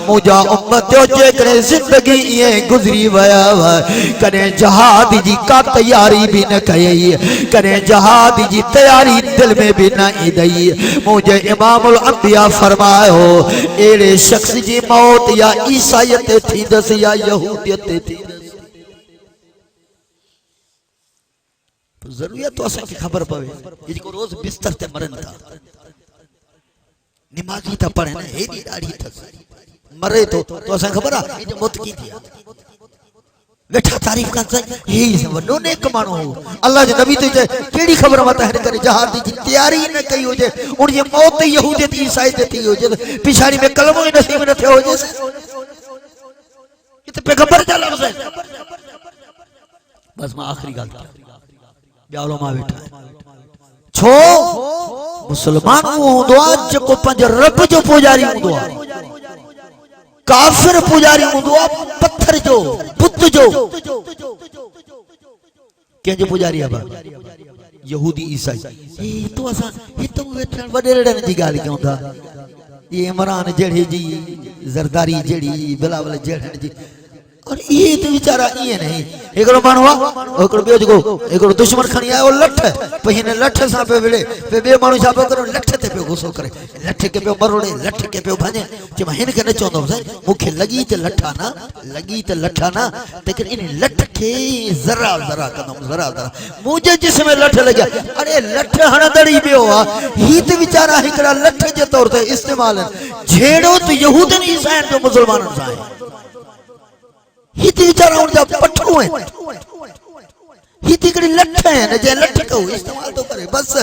मुझा उम्मतियो जेकरे जिंदगी ये गुजरी वया कने जहाद जी का तैयारी भी न कई कने जहाद जी तैयारी दिल में भी न दई मुझे इमामुल अंबिया फरमायो एड़े शख्स जी मौत या ईसाईयत थी दस या यहूदियत थी जरूरत तो असा की खबर पवे इसको रोज बिस्तर ते मरन था नमाजी था पढ़े ना एडी दाढ़ी था मरे तो असा खबर आ ये मौत की थी बैठा तारीफ का यही वडो ने कमानो हो अल्लाह जे नबी ते केड़ी खबर मता है करे जहाद की तैयारी न कई हो जे उन ये मौत यहूदियत ईसाईयत थी हो जे पिछाड़ी में कलमो ही नसीब न थे हो जे ये तो पैगंबर जा लफ्ज है बस मैं आखिरी गल ब्यालो मा बैठा छो मुसलमान हुंदो जको पंज रब जो पुजारी हुंदो काफिर पुजारी हुंदो पत्थर जो बुत जो के जो पुजारी है यहूदी ईसाई हे तो असा हे तो वेठण वडेरड़न जी गाल क्यों था ये इमरान जड़ी जी जरदारी जड़ी बिलावल जड़न जी और ये तो बेचारा ये नहीं एकड़ो मानवा एकड़ो बियो जको एकड़ो दुश्मन खणी आयो लठ पहिने लठ सा पे विड़े पे बे मानु छा पे करो लठ ते पे गुस्सो करे लठ के पे मरोड़े लठ के पे भाने जे मैं हिन के न चोंदो साईं मुखे लगी ते लठा ना लेकिन इन लठ के जरा जरा कदम जरा मुझे जिसमें लठ लगा अरे लठ हणदड़ी बियो आ ही तो बेचारा हिकड़ा लठ जे तौर ते इस्तेमाल झेड़ो तो यहूदन ईसाईन जो मुसलमानन सा है ही ती बेचारा उनजा पठड़ू है ही ती कड़ी लठ है न जे लठ को इस्तेमाल तो करे बस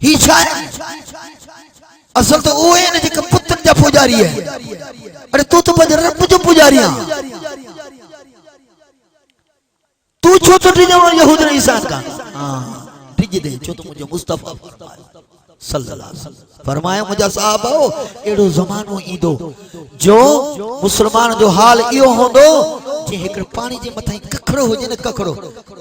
ही छाए असल तो वो है न जे पुत्र जा पुजारी है अरे तू तो बज रब जो पुजारी है तू छो तो टिजे यहूद ने ईसा का हां टिजे दे छो तो मुझे मुस्तफा सल्लल्लाहु अलैहि वसल्लम फरमाया मुझा साहब हो एड़ो जमानो ईदो जो मुसलमान जो हाल इयो होंदो जे एक पानी जे मथाई कखड़ो हो जे न कखड़ो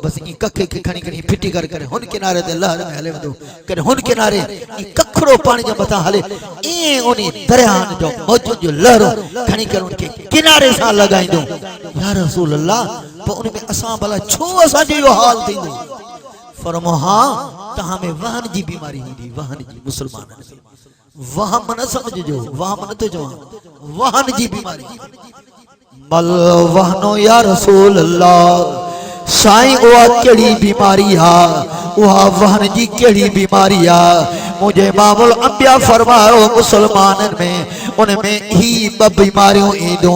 बस ई कखे के खणी खणी फिटी कर करे हुन किनारे ते लहर में हले वदो करे हुन किनारे ई कखड़ो पानी जे मथा हले ए ओनी दरियान जो मौजूद जो लहर खणी कर उनके किनारे सा लगाई दो या रसूल अल्लाह तो उन में असा भला छो असा जो यो हाल थींदो फरमो हां तहां में वहन जी बीमारी हुंदी वहन जी मुसलमान वहम न समझो वहम न तो जो वहन जी बीमारी मल वहनो या रसूल अल्लाह साईं उहा केड़ी बीमारी हा उहा वहन जी केड़ी बीमारी हा मुझे मामूल अंबिया फरमायो मुसलमानन में उनमें ही ब बीमारियों ईदो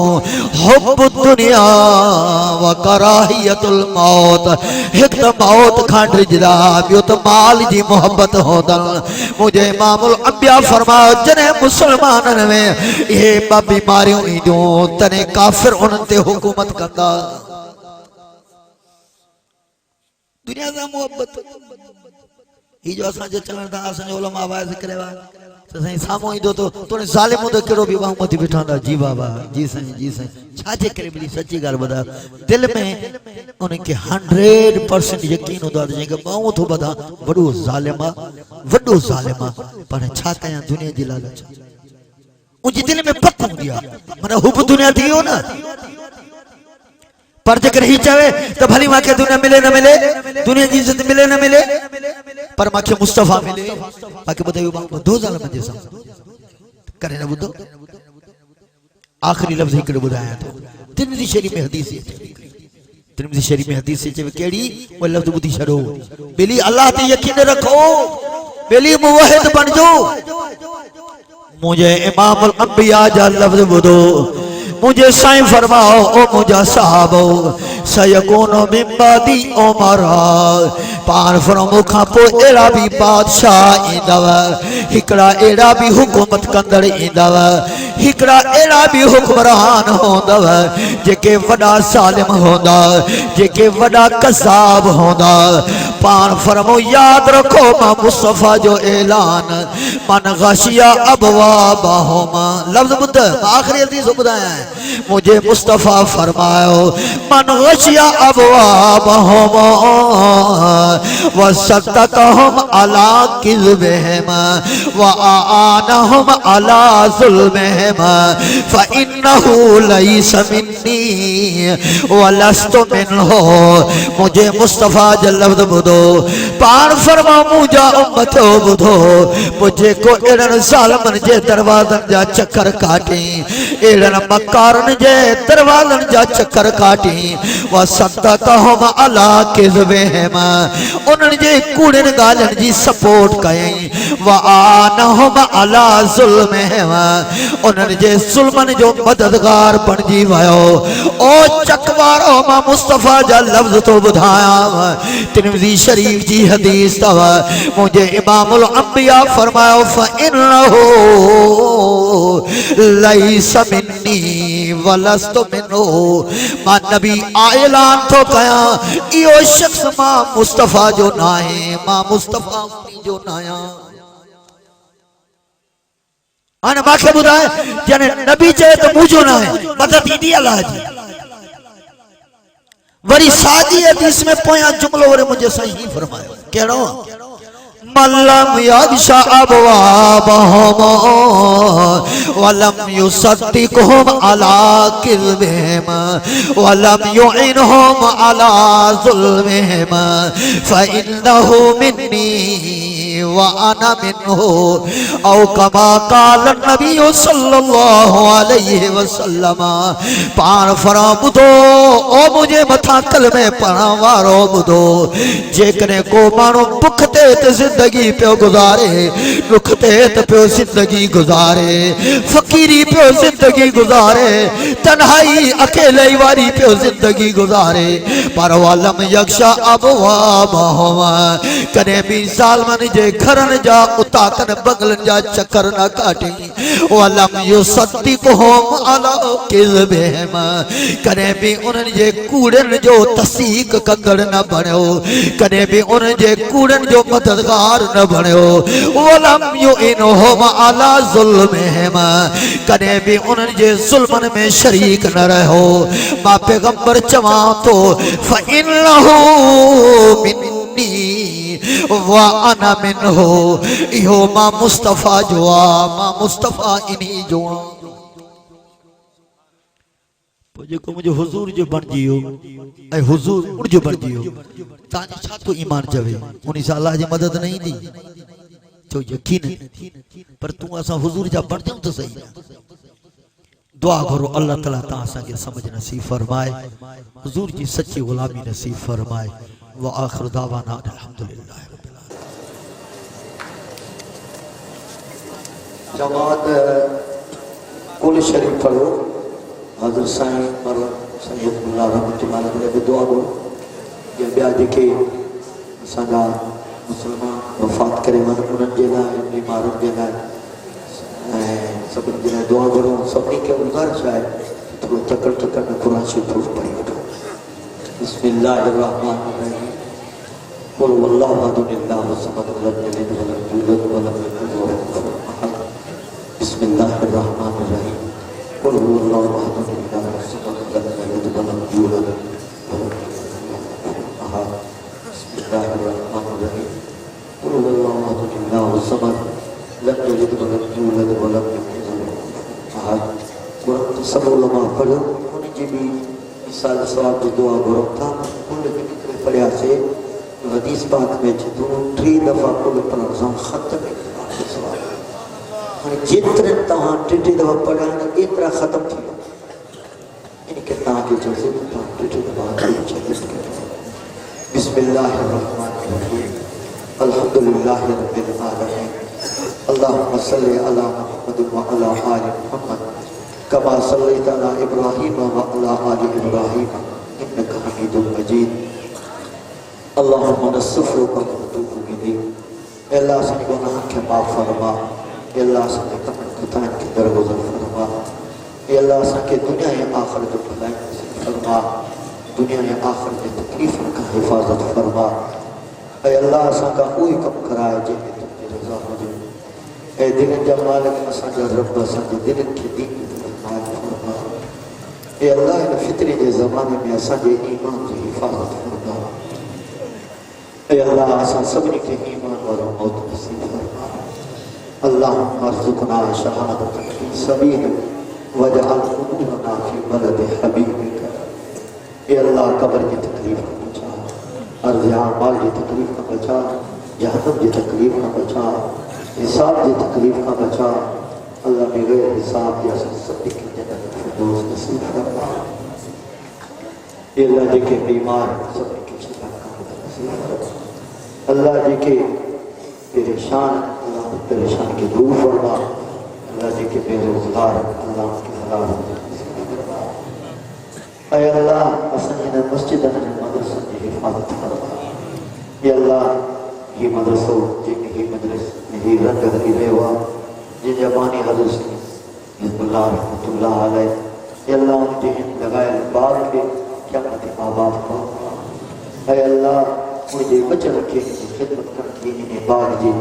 हुब दुनिया व कराहियतुल मौत एक तो मौत खांड जदा बियो तो माल जी मोहब्बत होदल मुझे मामूल अंबिया फरमायो जने मुसलमानन में ये ब बीमारियों ईदो तने काफिर उनते हुकूमत करदा दुनिया सा मोहब्बत ही जो असा जे चलन दा असा उलमा आवाज करेवा तो सही सामो ईदो तो तोने जालिम तो केड़ो भी बाहु मथी बिठांदा जी बाबा जी सही छाजे करे बड़ी सच्ची गाल बता दिल में उनके 100% यकीन होदा जे के बाहु तो बता वडो जालिमा पर छा कया दुनिया जी लालच उनजे दिल में पक दिया माने हुब दुनिया थियो ना पर जकर ही चाहे तो भली मां के दुनिया मिले न मिले दुनिया की इज्जत मिले न मिले पर मां के मुस्तफा मिले बाकी बताइयो बधो जालम जैसा करे न बुधो आखिरी लफ्ज ही कड़े बुधाया तो तिरमिज़ी शरीफ में हदीस है तिरमिज़ी शरीफ में हदीस है जे केड़ी वो लफ्ज बुधी छड़ो बेली अल्लाह ते यकीन रखो बेली मुवहिद बन जो मुझे इमामुल अंबिया जा लफ्ज बुधो मुझे साईं फरमाओ ओ मुझा साहबो सयकोनो मिम्बादी उमरा पान फरमो खा पो एड़ा भी बादशाह इंदव हिकड़ा एड़ा भी हुकूमत कंदड़ इंदव हिकड़ा एड़ा भी हुक्मरान होंदव जेके वडा सालिम होंदा जेके वडा कसाब होंदा पान फरमो याद रखो मां मुस्तफा जो ऐलान मन गशिया अबवाबहुमा लफ्ज बुद्ध आखिरी हदीस बुधाया है मुझे मुस्तफा फरमायो मन गशिया अबवाबहुमा व सद्दक़हुम अला किज़बिहिम व आनहुम अला ज़ुल्मिहिम फ़इन्नहु लैसा मिन्नी व लस्तु मिन्हु मुझे मुस्तफा जल्लद बुधो पान फरमा मुझा उम्मतो बुधो मुझे को एड़न ज़ालिमन जे दरवाज़न जा चक्कर काटी एड़न मकारन जे दरवाज़न जा चक्कर काटी व सद्दक़हुम अला किज़बिहिम उन्हनि जे कूड़न गालन जी सपोर्ट कयई व आनहुम अला ज़ुल्मिहिम उन्हनि जे ज़ुल्मन जो मददगार बणजी वयो ओ चकवारो मां मुस्तफा जा लफ्ज तो बुधाया तिरमिज़ी शरीफ जी हदीस तव मुझे इमामुल अंबिया फरमायो फ़इन्नहु लैसा मिन्नी व लस्तु मिन्हु मां नबी ऐलान तो कया इहो शख्स मां मुस्तफा जो नाहे मां मुस्तफा जो नाया अने माखे बुधाए जने नबी चे तो मुझो नाहे मदद ईदी अल्लाह जी वरी सादी हदीस में पोया जुमलो वरे मुझे सही फरमायो केड़ो मल्लम यगशा अबवाबहुम वलम युसद्दिकुहुम अला किज़बिहिम वलम युइनहुम अला ज़ुल्मिहिम फ़इन्नहु मिन्नी व अना मिन्हु औ कमा क़ाल नबी सल्लल्लाहु अलैहि वसल्लम पाण फरमातो ओ मुझे मथा कलमे पढ़ण वारो ॿुधो जेकॾहिं को माण्हू बुख ते जिंदगी पियो गुजारे दुख ते पियो जिंदगी गुजारे फकीरी पियो जिंदगी गुजारे तन्हाई अकेले वारी पियो जिंदगी गुजारे पर वलम यक्षा अबवाबहुम कने भी ज़ालमन जे घरन जा उताकन बगलन जा चक्कर न काटी वलम युसद्दिकुहुम अला किज़बिहिम कने भी उन्हनि जे कूड़न जो तस्दीक कंदड़ न बणियो कने भी उन्हनि जे कूड़न जो मददगार न बणियो वलम युइनहुम अला ज़ुल्मिहिम कने भी उन्हनि जे ज़ुल्मन में शरीक न रहो मां पैगंबर चवां तो फ़इन्नहु मिन्नी व अना मिन्हु इहो मां मुस्तफ़ा जो आ मां मुस्तफ़ा इन्ही जो आ जेको मुझे हुजूर जो बणजी वियो ऐं हुजूर उन जो बणजी वियो तव्हांजो छा तो ईमान जवे उन सां अल्लाह जी मदद न ईंदी चो यकीन पर तू असां हुजूर जा बणजूं त सही दुआ करो अल्लाह ताला तव्हां असांखे समझ नसीब फरमाए हुजूर जी सच्ची गुलामी नसीब फरमाए व आखिर दावाना अल्हम्दुलिल्लाह रब्बिल आलमीन जमात कुल शरीफ पढ़ो हज़रत साईं मरहम सैयदुल्लाह रहमतुल्लाह अलैहि दुआ करो ये ॿिया जेके असांजा मुस्लमान वफ़ात करे वञनि उन्हनि जे लाइ बीमारनि जे लाइ ऐं सभिनी जे लाइ दुआ करो सभिनी खे गुज़ारिश आहे थोरो तकड़ तकड़ में क़ुरान शरीफ़ पढ़ी वठो बिस्मिल्लाहिर रहमानिर रहीम कुल वल्लाहु अहद Samad lam yalid wa lam yulad wa lam yakul lahu kufuwan ahad बिस्मिल्लाहिर रहमानिर रहीम कुल हुवल्लाहु अहद Samad lam yalid wa lam yulad wa lam yakul lahu ahad बिस्मिल्लाहिर रहमानिर रहीम कुल हुवल्लाहु अहद Samad lam yalid wa lam yulad wa lam yakul lahu kufuwan ahad Quran सब उलमा पढ़ो उन जी भी मिसाल सवाब की दुआ करो था उन के कितने पढ़िया से हदीस पाक में जो 3 दफा कुल पढ़ण सां खत्म है सवाब हां जेतरे तहां 3 दफा पढ़ा न एतरा खत्म थी इनके ता के जो से ता 3 दफा बिस्मिल्लाहिर रहमानिर रहीम अल्हम्दुलिल्लाहि रब्बिल आलमीन अल्लाहुम्मा सल्लि अला मुहम्मद व अला आलि मुहम्मद कमा सल्लैता अला इब्राहीम व अला आलि इब्राहीम इन्नका हमीदुम मजीद अल्लाहुम्मा नस्तग़फिरुका व नतूबु इलैक अल्लाह से गुनाह के माफ फरमा अल्लाह से कमर खताएं के दरगुजर फरमा अल्लाह से दुनिया और आखिरत में भलाई नसीब फरमा दुनिया और आखिरत में तकलीफ का हिफाजत फरमा अल्लाह से का कोई कम कराए जे तुझे रजा हो जाए ए दिन जा मालिक असा जा रब असा दिल के दीन ए अल्लाह इन फितरी के ज़माने में असा जे ईमान की हिफाजत फरमा ए अल्लाह असा सबनी के ईमान वाला मौत नसीब फरमा अल्लाहुम्मा अर्ज़ुक़ना शहादतन फी सबील वजअल क़ुबूरना फी बलद हबीबिक ए अल्लाह कब्र की तकलीफ का बचा अर्ज़ अमाल की तकलीफ का बचा जहन्नम की तकलीफ का बचा हिसाब की तकलीफ का बचा अल्लाह बगैर हिसाब या सब्र की जन्नत फिरदौस नसीब फरमा अल्लाह जी के बीमार सब्र की शिफा का नसीब फरमा अल्लाह जी के परेशान अल्लाह परेशान के दूर फरमा अल्लाह जी के बेरोजगार अल्लाह के हलाल नसीब फरमा ऐ अल्लाह असन मस्जिद ने मदरसा की हिफाजत फरमा ये अल्लाह ये मदरसो ये मदरस ये रंग हरी रेवा ये जबानी हजरत हिज़्बुल्लाह रहमतुल्लाह अलैह अल्लाह उनके लगाए बाग के क्या कहते माँ बाप को ऐ अल्लाह मुझे बचन के खिदमत करके इन्हें बाग जी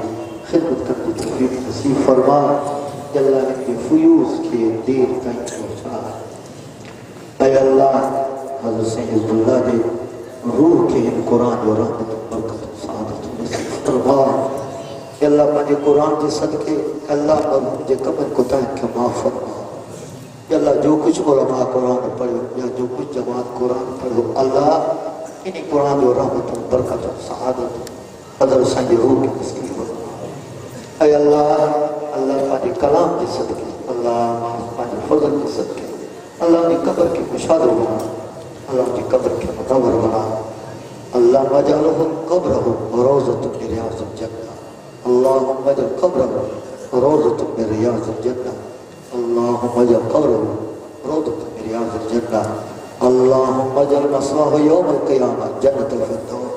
खिदमत करके तौफीक नसीब फरमा अल्लाह इनके फ्यूज के देर तक पहुँचा ऐ अल्लाह हज़रत सैयदुल्लाह दे रूह के इन कुरान जो रहमत बरकत सादत नसीब फरमा। अल्लाह पंहिंजे कुरान के सदके अल्लाह जे कमर कोताहिन के माफ़ फरमा। अल्लाह जो कुछ उलमा कुरान पढ़ो या जो कुछ जमात कुरान पढ़ो अल्लाह इन कुरान जो रहमत बरकत सादत हज़रत संगे रूह के नसीब फरमा। ऐ अल्लाह अल्लाह पंहिंजे कलाम के सदके अल्लाह पंहिंजे फज़ल के सदके अल्लाह ने कब्र की कुशाद बना, अल्लाह की कब्र के मुनव्वर बना। अल्लाह मजअलहु क़ब्रहु रौज़तुम मिन रियाज़िल जन्नह। अल्लाहुम्मा अजअल क़ब्रहु रौज़तुम मिन रियाज़िल जन्नह। अल्लाहुम्मा अजअल क़ब्रहु रौज़तुम मिन रियाज़िल जन्नह। अल्लाहुम्मा अजअल मस्वाहु यौमल क़ियामह जन्नतुल फ़िरदौस।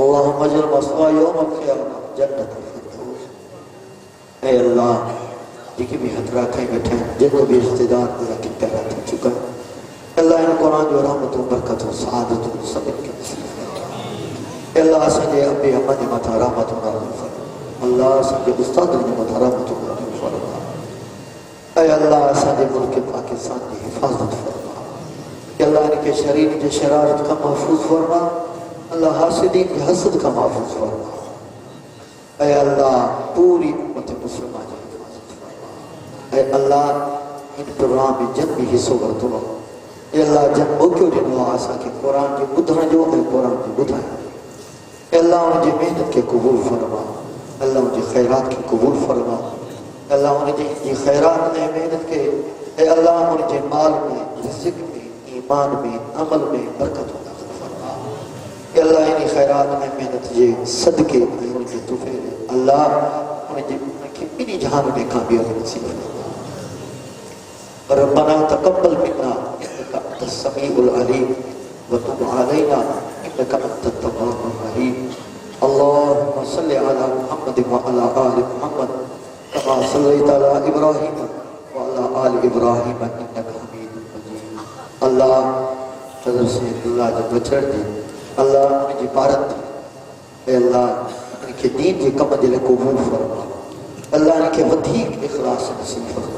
अल्लाहुम्मा अजअल मस्वाहु यौमल क़ियामह जन्नतुल फ़िरदौस। ऐ अल्लाह जेके भी हथरा खाई बैठे हैं जिनको भी रिश्तेदार मेरा कि पैदा हो चुका है अल्लाह इन कुरान जो रहमत बरकत सादत सबिन के नसीब फरमा। अल्लाह संगे अबे अम्मा ने मथा रहमत नाज़िल फरमा। अल्लाह संगे उस्ताद ने मथा रहमत नाज़िल फरमा। ऐ अल्लाह संगे मुल्क पाकिस्तान की हिफाजत फरमा। अल्लाह इनके शरीर के शरारत का महफूज फरमा। अल्लाह हासिदीन के हसद का महफूज फरमा। ऐ अल्लाह पूरी उम्मत मुसलमान ऐ अल्लाह इन प्रोग्राम में जन भी हिस्सो वरतो ऐ अल्लाह जन मौक़ो ॾिनो आहे असांखे क़ुरान जे ॿुधण जो ऐं क़ुरान जो ॿुधाइण जो। अल्लाह उनजी महिनत खे क़बूल फरमा। अल्लाह उनजे ख़ैरात खे क़बूल फरमा। अल्लाह उनजी ख़ैरात ऐं महिनत खे ऐं अल्लाह उनजे माल में रिज़्क़ में ईमान में अमल में बरकत नाज़िल फरमा। अल्लाह इन ख़ैरात ऐं महिनत जे सदके ऐं उनजे तुफ़े अल्लाह उनखे ॿिन्ही जहान में कामयाबी नसीब फरमा। रब्बना तक़ब्बल मिन्ना इन्नका अंतस समीउल अलीम व तुब अलैना इन्नका अंतत तव्वाबुर रहीम। अल्लाहुम्मा सल्लि अला मुहम्मद व अला आलि मुहम्मद कमा सल्लैता अला इब्राहीम व अला आलि इब्राहीम इन्नका हमीदुम मजीद। अल्लाह हज़रत सैयदुल्लाह जे बचड़ दी अल्लाह उनजी भारत ऐ अल्लाह उनखे दीन जे कम जे लाइ क़बूल फरमा। अल्लाह इनखे वधीक इख़लास नसीब फरमा।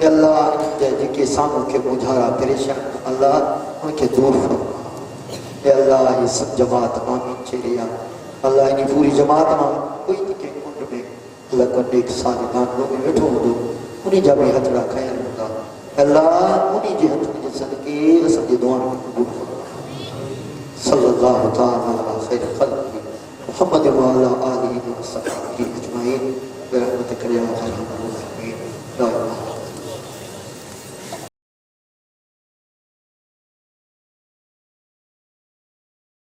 अल्लाह जेके साम्हूं खे मुझारा परेशान अल्लाह उनखे दूर फरमा। अल्लाह ये सब जमात आमीन चेरिया अल्लाह इन पूरी जमात मां कोई के कुंड में अल्लाह को नेक सालिहान लोग वेठो हूंदो उन्हीं जा भी हथड़ा खयल हूंदा अल्लाह उन्हीं जे हथ जे सदके असांजी दुआ खे क़बूल फरमा। सल्लल्लाहु तआला अला खैर ख़ल्क़ि मुहम्मद व अला आलिहि व सल्लम।